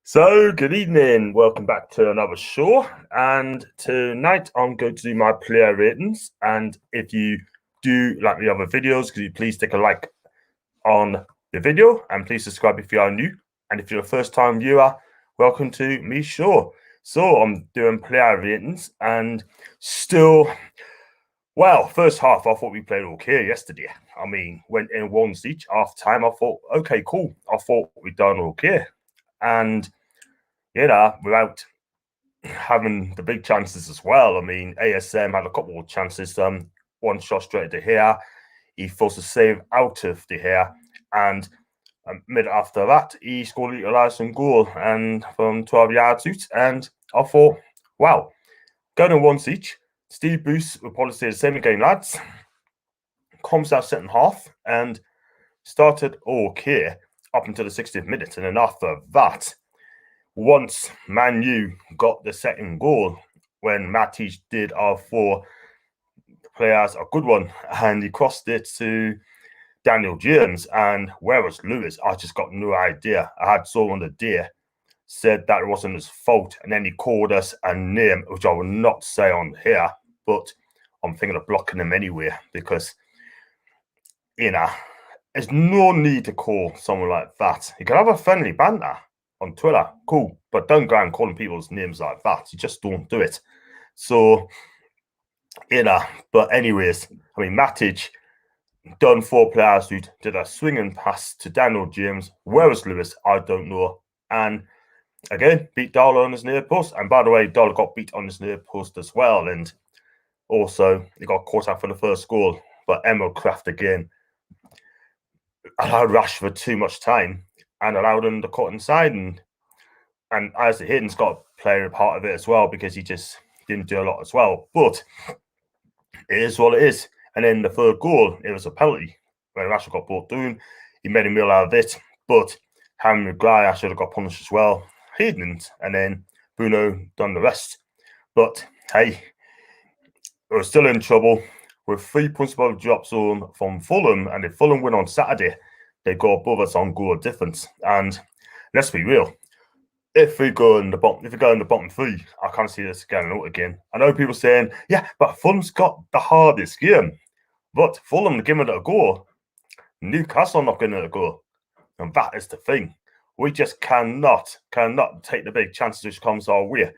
So, good evening. Welcome back to another show. And tonight I'm going to do my player ratings. And if you do like the other videos, could you please take a like on the video and please subscribe if you are new. And if you're a first time viewer, welcome to me show. So, I'm doing player ratings and still, well, first half I thought we played okay yesterday. I mean, went in once each. Half time I thought, okay, cool. I thought we'd done okay. And without having the big chances as well. I mean, ASM had a couple of chances. One shot straight to here. He forced a save out of the here, and a minute after that, he scored a equalising goal and from 12 yards out. And I thought, wow, going in once each. Steve Bruce will probably say the same again, lads. Comes out second half and started okay up until the 60th minute, and then after that, once Man U got the second goal, when Matic did our four players a good one, and he crossed it to Daniel James, and where was Lewis? I just got no idea. I had someone the day said that it wasn't his fault, and then he called us a name, which I will not say on here, but I'm thinking of blocking him anyway, because, there's no need to call someone like that. You can have a friendly banter on Twitter, cool, but don't go and calling people's names like that. You just don't do it. So, but anyways, I mean, Matic done four players who did a swinging pass to Daniel James. Where was Lewis? I don't know. And again, beat Dollar on his near post. And by the way, Dollar got beat on his near post as well. And also, he got caught out for the first goal. But Emil Kraft again allowed Rashford too much time and allowed him to cut inside. And Isaac Hayden's got to play a part of it as well because he just didn't do a lot as well. But it is what it is. And then the third goal, it was a penalty when Rashford got brought down. He made a meal out of it. But Harry Maguire should have got punished as well. He didn't. And then Bruno done the rest. But hey, we're still in trouble. With 3 points above the drop zone from Fulham, and if Fulham win on Saturday, they go above us on goal difference. And let's be real, if we go in the bottom three, I can't see this getting out again. I know people saying, yeah, but Fulham's got the hardest game. But Fulham giving it a go. Newcastle not giving it a go. And that is the thing. We just cannot take the big chances which comes our way.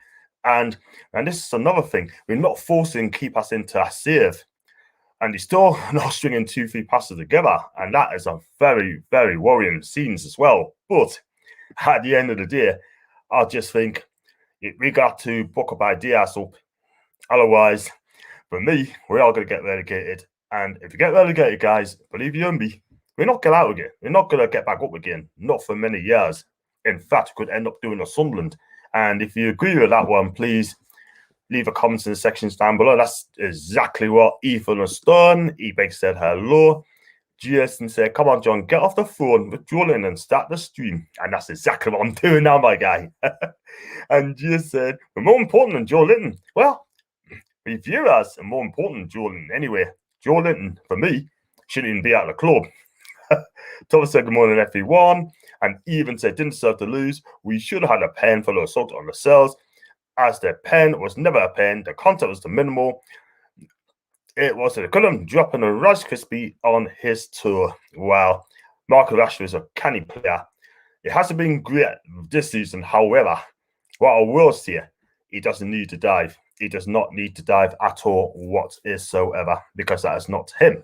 And this is another thing. We're not forcing keepers into a save. And he's still not stringing 2-3 passes together. And that is a very, very worrying scenes as well. But at the end of the day, I just think we got to book up ideas up. Otherwise, for me, we are going to get relegated. And if you get relegated, guys, believe you me, we're not going out again. We're not going to get back up again. Not for many years. In fact, we could end up doing a Sunderland. And if you agree with that one, please leave a comment in the sections down below. That's exactly what Ethan has done. eBay said hello. Jason said, come on, John, get off the phone with Julian and start the stream. And that's exactly what I'm doing now, my guy. And Jason said, we're more important than Joe Linton. Well, reviewers are more important than Joe Linton. Anyway, Joe Linton, for me, shouldn't even be at the club. Thomas said, good morning, FE1. And even said, didn't deserve to lose. We should have had a pen for the assault on the cells. As the pen was never a pen, the contact was the minimal. It was a Cullen dropping a Rice Crispy on his tour. Wow, Marcus Rashford is a canny player. It hasn't been great this season, however, what I will say, he doesn't need to dive. He does not need to dive at all whatsoever, because that is not him.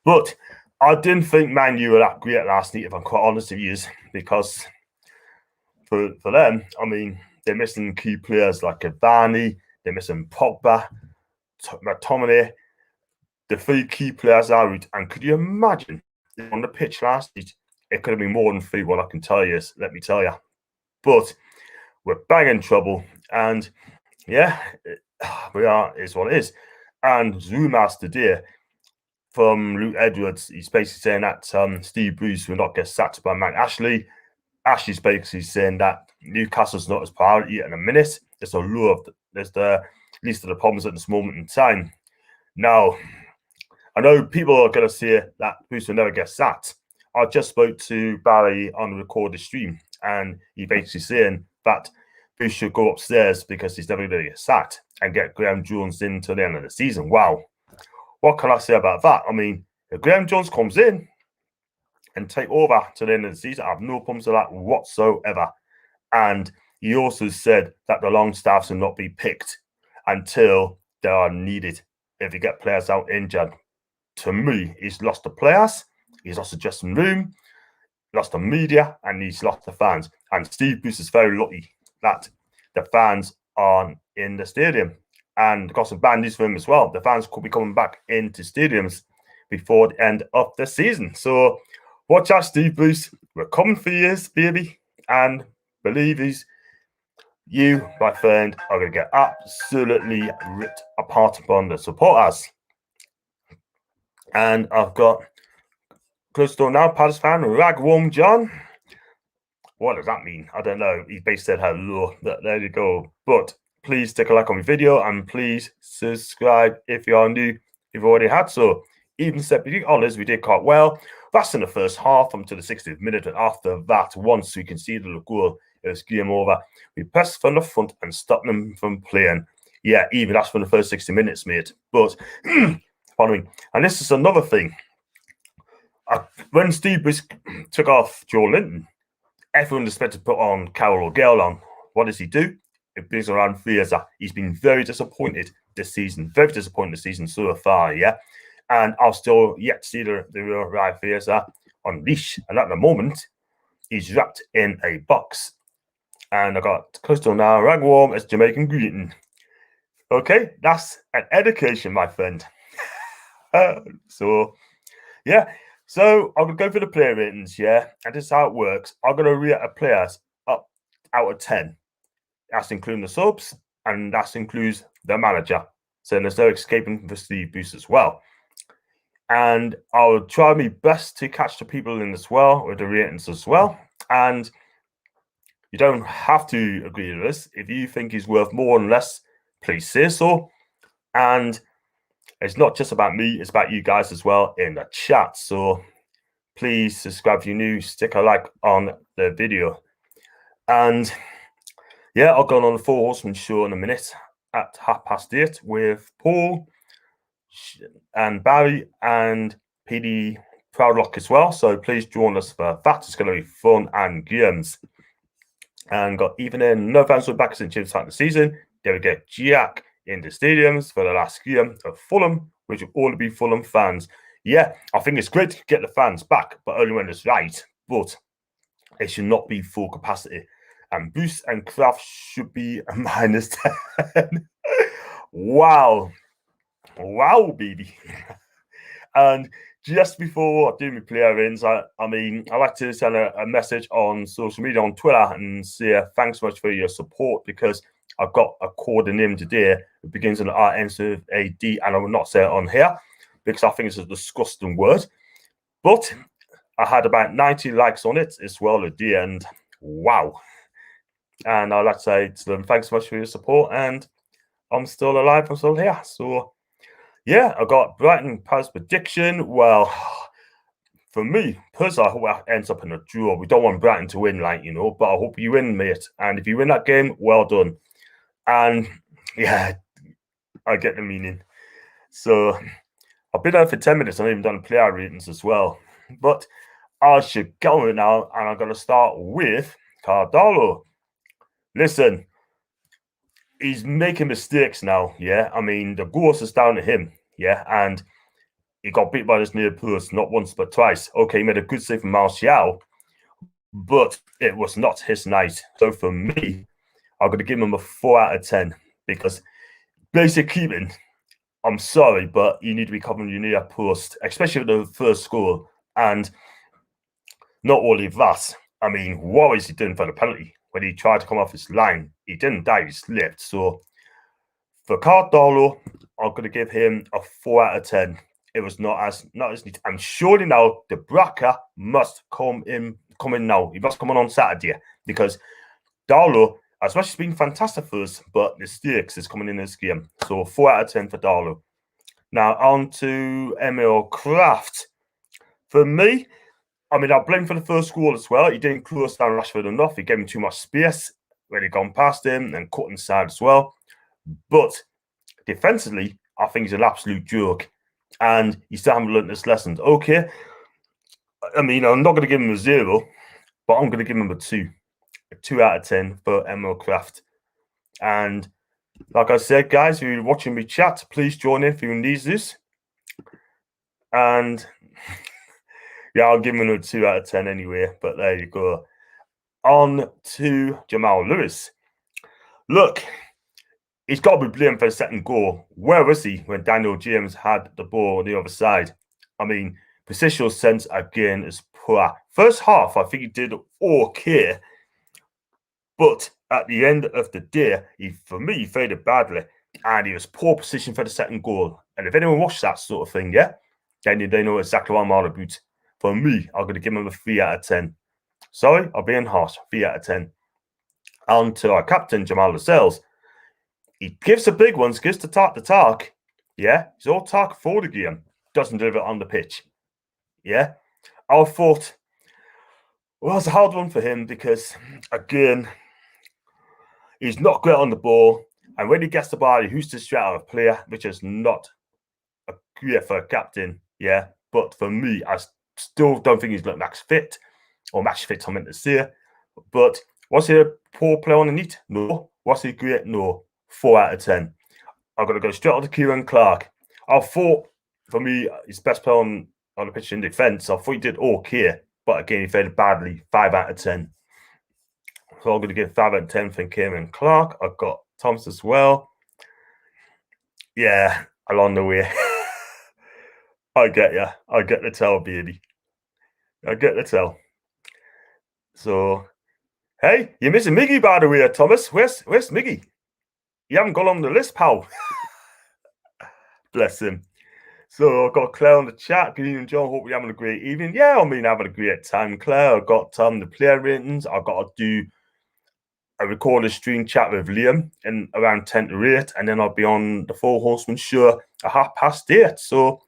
But I didn't think Man U were that great last night, if I'm quite honest with you, because for them, I mean, they're missing key players like Cavani, they're missing Pogba, McTominay. The 3 key players are out. And could you imagine on the pitch last night? It could have been more than 3, what I can tell you is, let me tell you. But we're bang in trouble. And yeah, we are, is what it is. And rumors today from Luke Edwards, he's basically saying that Steve Bruce will not get sacked by Mike Ashley. Ashley's basically saying that Newcastle's not his priority at the minute. There's the least of the problems at this moment in time. Now, I know people are going to say that Bruce will never get sacked. I just spoke to Barry on the recorded stream, and he basically saying that Booth should go upstairs because he's never going to get sacked and get Graham Jones in to the end of the season. Wow. What can I say about that? I mean, if Graham Jones comes in and take over to the end of the season, I have no problems with that whatsoever. And he also said that the long staffs will not be picked until they are needed. If you get players out injured, to me, he's lost the players, he's lost the dressing room, lost the media, and he's lost the fans. And Steve Bruce is very lucky that the fans aren't in the stadium. And got some bad news for him as well. The fans could be coming back into stadiums before the end of the season. So watch out, Steve Bruce. We're coming for years, baby. And believe you, my friend, are going to get absolutely ripped apart upon the supporters. And I've got close door now, Palace fan, Ragwarm John. What does that mean? I don't know. He basically said hello. There you go. But please take a like on my video and please subscribe if you are new, if you've already had so. Even separately, honest, we did quite well. That's in the first half until the 60th minute. And after that, once we conceded the goal, it was game over. We pressed from the front and stopped them from playing. Yeah, even that's from the first 60 minutes, mate. But, pardon me. And this is another thing. When Steve Bruce took off Joe Linton, everyone expected to put on Carroll or Gale on. What does he do? It brings around Fraser. He's been very disappointed this season. Very disappointed this season so far, yeah. And I'll still yet to see the real Ryan Fraser on leash. And at the moment, he's wrapped in a box. And I got Coastal now, Ragwarm as Jamaican greeting. Okay, that's an education, my friend. So, yeah. So I'm going to go for the player ratings, yeah? And this is how it works. I'm going to rate a players up out of 10. That's including the subs, and that includes the manager. So there's no escaping for Steve Bruce as well. And I'll try my best to catch the people in as well with the ratings as well. And you don't have to agree with this. If you think he's worth more and less, please say so. And it's not just about me, it's about you guys as well in the chat. So please subscribe if you're new, stick a like on the video. And yeah, I'll go on the Four Horsemen show in a minute at 8:30 with Paul and Barry and PD Proudlock as well. So please join us for that. It's going to be fun and games. And got even in no fans were back since the start of the season. There we get Jack in the stadiums for the last game of Fulham, which will all be Fulham fans. Yeah, I think it's great to get the fans back, but only when it's right. But it should not be full capacity. And Boost and Kraft should be a -10. Wow. Wow, baby. And just before I do my player ins, I like to send a message on social media, on Twitter, and say thanks so much for your support, because I've got a code name today. It begins with an R, ends with a D, and I will not say it on here because I think it's a disgusting word. But I had about 90 likes on it as well at the end. Wow. And I'd like to say to them, thanks so much for your support. And I'm still alive. I'm still here. So, yeah, I got Brighton Palace prediction. Well, for me, personally, I hope it ends up in a draw. We don't want Brighton to win, like, but I hope you win, mate. And if you win that game, well done. And, yeah, I get the meaning. So, I've been there for 10 minutes. I've even done player ratings as well. But I should go now, and I'm going to start with Cardalo. Listen, he's making mistakes now, yeah? I mean, the goals is down to him, yeah? And he got beat by this near post, not once but twice. Okay, he made a good save from Martial, but it was not his night. So for me, I'm going to give him a 4 out of 10 because basic keeping, I'm sorry, but you need to be covering your near post, especially with the first goal. And not only that, I mean, what was he doing for the penalty? When he tried to come off his line, he didn't die, he slipped. So for Cardalo, I'm going to give him a 4 out of 10. It was not as neat. And surely now the Braca must come in now. He must come on Saturday because Darlow, as much as been fantastic for us, but the stakes is coming in this game. So 4 out of 10 for Darlow. Now on to Emil Kraft. For me, I mean, I'll blame for the first goal as well. He didn't close down Rashford enough. He gave him too much space when he gone past him and cut inside as well. But defensively, I think he's an absolute joke. And he still haven't learned his lessons. Okay. I mean, I'm not going to give him a 0, but I'm going to give him a 2. A 2 out of 10 for Emerald Craft. And like I said, guys, if you're watching me chat, please join in if you need this. And yeah, I'll give him a 2 out of 10 anyway. But there you go. On to Jamal Lewis. Look, he's got to be blamed for the second goal. Where was he when Daniel James had the ball on the other side? I mean, positional sense again is poor. First half, I think he did okay. But at the end of the day, for me, he faded badly. And he was poor position for the second goal. And if anyone watched that sort of thing, yeah, then they know exactly what I'm on about. For me, I'm going to give him a 3 out of 10. Sorry, I'm being harsh. 3 out of 10. On to our captain, Jamal Lascelles. He gives the big ones, gives the talk. Yeah, he's all talk for the game. Doesn't deliver it on the pitch. Yeah, I thought, well, it's a hard one for him because, again, he's not great on the ball. And when he gets the ball, he used to straight out of player, which is not a great for a captain. Yeah, but for me, I still don't think he's like match fit. Or match fit, I meant to say. But was he a poor player underneath? No. Was he great? No. 4 out of 10. I'm going to go straight on to Kieran Clark. I thought, for me, his best player on the pitch in defence. I thought he did okay. But again, he failed badly. 5 out of 10. So I'm going to give 5 out of 10 for Kieran Clark. I've got Thomas as well. Yeah, along the way. I get you. I get the tell, baby. I get the tell. So, hey, you're missing Miggy, by the way, Thomas. Where's Miggy? You haven't got on the list, pal. Bless him. So I've got Claire on the chat. Good evening, John. Hope you're having a great evening. Yeah, I mean, having a great time, Claire. I've got the player ratings. I've got to do a recorded stream chat with Liam in around 10 to 8, and then I'll be on the Four Horsemen show at 8:30. So,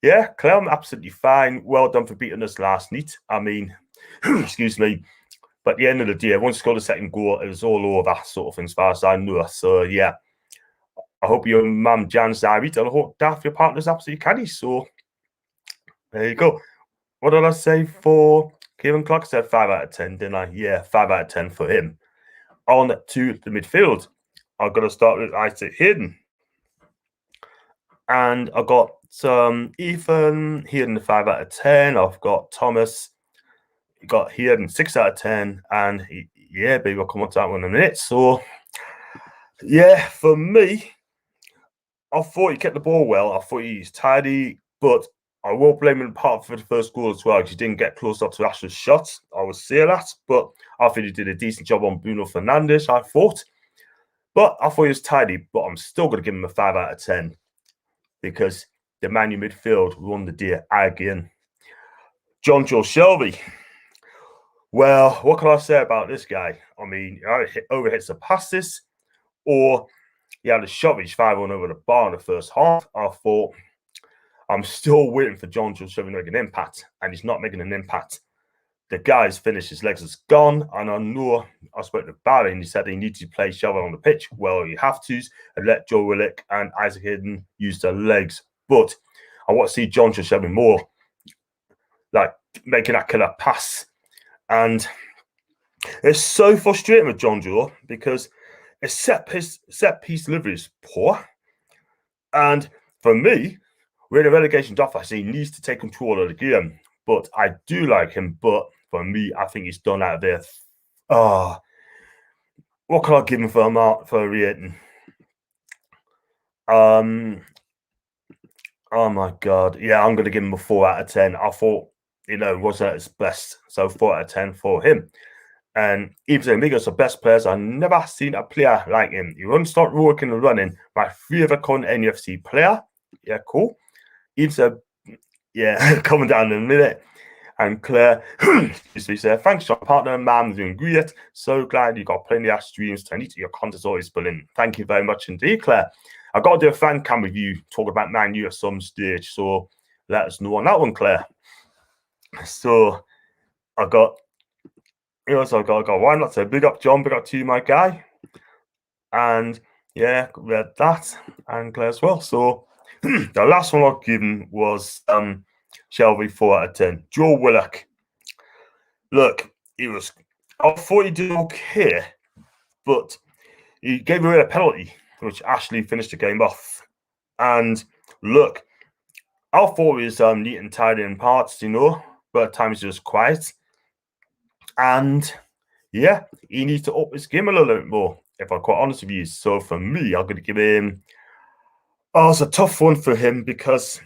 yeah, Claire, I'm absolutely fine. Well done for beating us last night. I mean, excuse me. But at the end of the day, once you scored the second goal, it was all over, sort of thing, as far as I know. So, yeah, I hope your mum, Jan's diary, and I hope Daff, your partner's absolutely canny. So, there you go. What did I say for Kieran Clark? I said 5 out of 10, didn't I? Yeah, 5 out of 10 for him. On to the midfield. I'm going to start with Isaac Hayden. And I've got Ethan Hayden, 5 out of 10. I've got Thomas. Got Hayden 6 out of 10, and yeah, baby, I'll come on to that one in a minute. So, yeah, for me, I thought he kept the ball well. I thought he's tidy, but I will blame him part for the first goal as well because he didn't get close up to Rashford's shots. I would say that, but I think he did a decent job on Bruno Fernandes, I thought. But I thought he was tidy, but I'm still going to give him a 5 out of 10 because the Man U midfield won the day again. John Joe Shelby. Well, what can I say about this guy? I mean, he either overhits the passes or he had a shot which 5-1 over the bar in the first half. I thought, I'm still waiting for John Joe Shelby to make an impact, and he's not making an impact. The guy's finished, his legs is gone, and I know I spoke to Barry and he said he needs to play Shelby on the pitch. Well, you have to and let Joe Willock and Isaac Hayden use their legs. But I want to see John Joe Shelby more, like making that killer pass. And it's so frustrating with John Joe because his set piece delivery is poor. And for me, we're in a relegation duffer, so he needs to take control of the game. But I do like him. But for me, I think he's done out of there. What can I give him for a rating? Oh my God. Yeah, I'm going to give him a 4 out of 10. I thought, wasn't at his best. So 4 out of 10 for him. And even Miguel's the best players. I've never seen a player like him. He wouldn't start working and running. My favorite current NFC player. Yeah, cool. Even yeah, coming down in a minute. And Claire, excuse me, said, thanks, your partner and mum, doing great. So glad you got plenty of streams to need to your content's always brilliant. Thank you very much indeed, Claire. I've got to do a fan cam with you talking about Man U at some stage. So let us know on that one, Claire. So I got, so I got why not? So big up John, big up to you, my guy. And yeah, we had that and Claire as well. So the last one I've given was Shelby 4 out of 10. Joe Willock. Look, I thought he did okay, but he gave away a penalty, which actually finished the game off. And look, I thought he was neat and tidy in parts, but at times he was quiet. And yeah, he needs to up his game a little bit more, if I'm quite honest with you. So for me, I'm going to give him. Oh, it's a tough one for him because,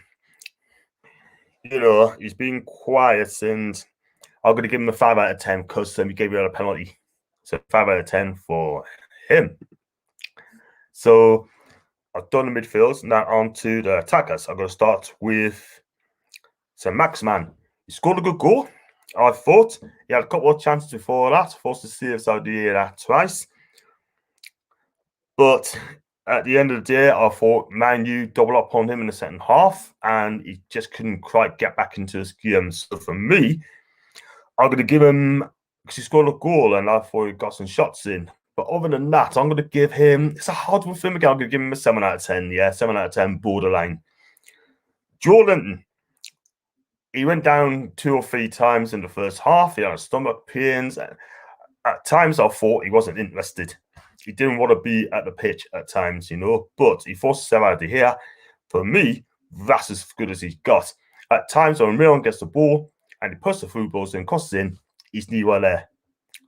he's been quiet, and I'm going to give him a 5 out of 10 because he gave you a penalty. So 5 out of 10 for him. So I've done the midfields. Now on to the attackers. I'm going to start with Maximan. He scored a good goal. I thought he had a couple of chances before that, forced to save Saudi twice. But at the end of the day, I thought Man U double up on him in the second half, and he just couldn't quite get back into his game. So for me, I'm going to give him, because he scored a goal and I thought he got some shots in. But other than that, I'm going to give him, it's a hard one for him again. I'm going to give him a 7 out of 10. Yeah, 7 out of 10, borderline. Jordan, he went down 2 or 3 times in the first half. He had stomach pains. At times, I thought he wasn't interested. He didn't want to be at the pitch at times, but he forced himself out of here. For me, that's as good as he's got. At times, when Milan gets the ball and he puts the through balls and crosses in, he's nowhere there.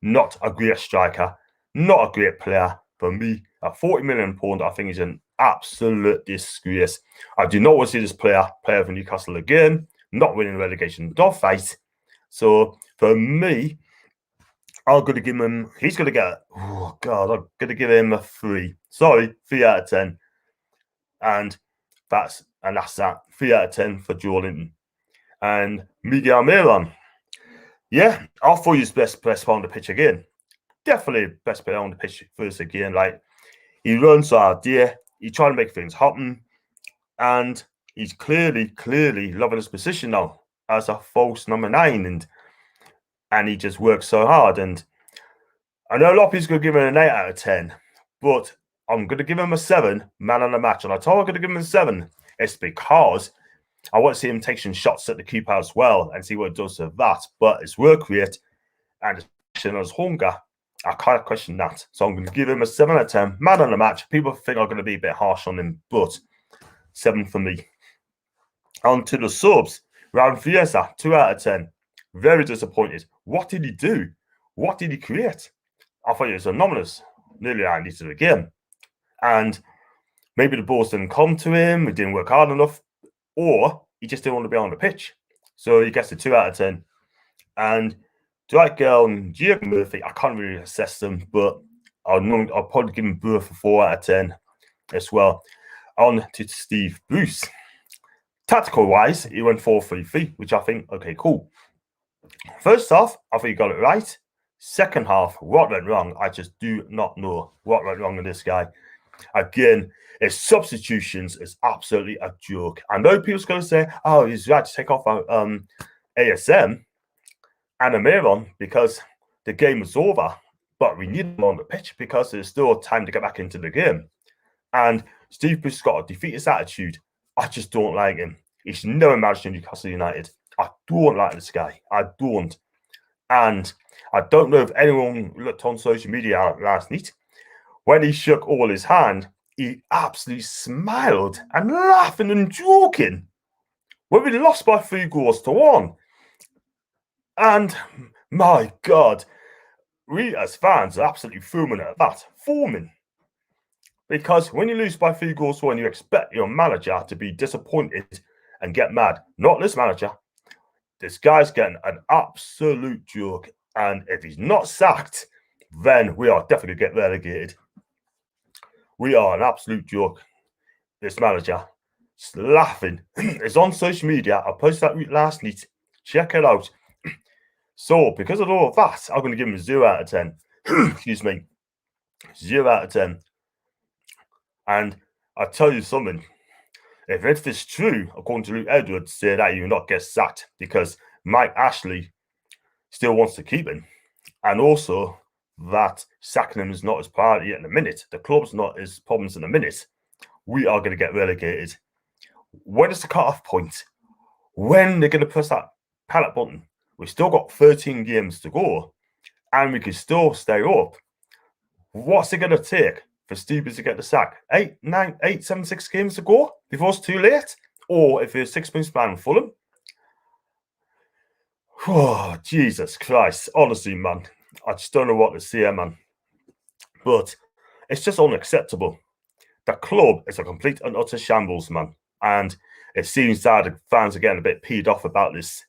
Not a great striker, not a great player. For me, at 40 million pound, I think he's an absolute disgrace. I do not want to see this player play for Newcastle again, not winning relegation dogfight. So for me, I'm going to give him, he's going to get, I'm going to give him a 3. Sorry, 3 out of 10. And that's that. 3 out of 10 for Joe Linton. And Miguel Milan. Yeah, I thought he was best player on the pitch again. Definitely best player on the pitch first again. Like, he runs our idea. He's trying to make things happen. And he's clearly loving his position now as a false number 9. And he just works so hard. And I know a lot of people are going to give him an 8 out of 10, but I'm going to give him a 7, man of the match. And I told him I'm going to give him a 7. It's because I want to see him take some shots at the keeper as well and see what it does to that. But his work rate and his passion and his hunger, I can't question that. So I'm going to give him a 7 out of 10, man of the match. People think I'm going to be a bit harsh on him, but 7 for me. On to the subs. Raúl Fiesa, 2 out of 10. Very disappointed. What did he do? What did he create? I thought it was anomalous. Nearly I needed the game. And maybe the balls didn't come to him, it didn't work hard enough, or he just didn't want to be on the pitch. So he gets a 2 out of 10. And Dwight Gale and Jürgen Murphy, I can't really assess them, but I'll probably give him both a 4 out of 10 as well. On to Steve Bruce. Tactical wise, he went 4-3-3, which I think, okay, cool. First half, I think he got it right. Second half, what went wrong? I just do not know what went wrong with this guy. Again, his substitutions is absolutely a joke. I know people's going to say, oh, he's right to take off ASM and Amiron because the game was over, but we need him on the pitch because there's still time to get back into the game. And Steve Bruce got a defeatist attitude. I just don't like him. He's never managed in Newcastle United. I don't like this guy. I don't. And I don't know if anyone looked on social media last night. When he shook all his hand, he absolutely smiled and laughing and joking. When we lost by 3-1. And my God, we as fans are absolutely fuming at that. Fuming. Because when you lose by 3-1, you expect your manager to be disappointed and get mad. Not this manager. This guy's getting an absolute joke. And if he's not sacked, then we are definitely going to get relegated. We are an absolute joke. This manager. Just laughing. It's on social media. I posted that last night. Check it out. So, because of all of that, I'm going to give him a 0 out of 10. Excuse me. 0 out of 10. And I'll tell you something. If it's true, according to Luke Edwards, say that you will not get sacked because Mike Ashley still wants to keep him, and also that sacking him is not his priority at the minute. The club's not his problems in the minute. We are going to get relegated. When is the cut-off point? When they're going to press that panic button? We've still got 13 games to go, and we can still stay up. What's it going to take for Steve to get the sack? 8, 9, 8, 7, 6 games to go before it's too late? Or if it's 6 points behind Fulham? Oh, Jesus Christ. Honestly, man, I just don't know what to say, man. But it's just unacceptable. The club is a complete and utter shambles, man. And it seems that the fans are getting a bit peed off about this.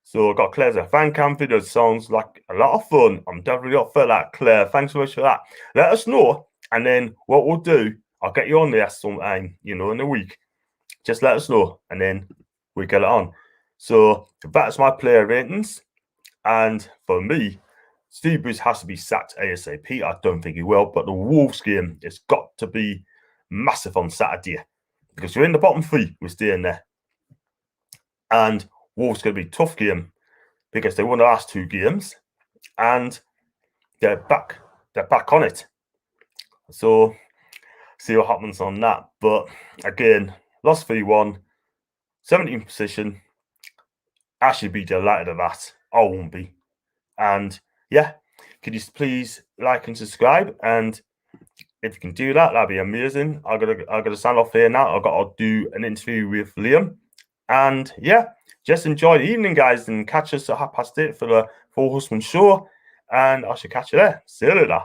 So I got Claire's a fan cam video. Sounds like a lot of fun. I'm definitely up for that, Claire. Thanks so much for that. Let us know. And then what we'll do, I'll get you on there sometime, in a week. Just let us know. And then we get it on. So that's my player ratings. And for me, Steve Bruce has to be sacked ASAP. I don't think he will. But the Wolves game has got to be massive on Saturday. Because we're in the bottom 3. We're staying there. And Wolves going to be a tough game because they won the last 2 games. And they're back. They're back on it. So see what happens on that. But again, lost 3-1. 17th position. Actually be delighted at that. I won't be. And yeah, could you please like and subscribe? And if you can do that, that'd be amazing. I gotta sign off here now. I've got to do an interview with Liam. And yeah, just enjoy the evening, guys, and catch us at 8:30 for the Four Horsemen show. And I should catch you there. See you later.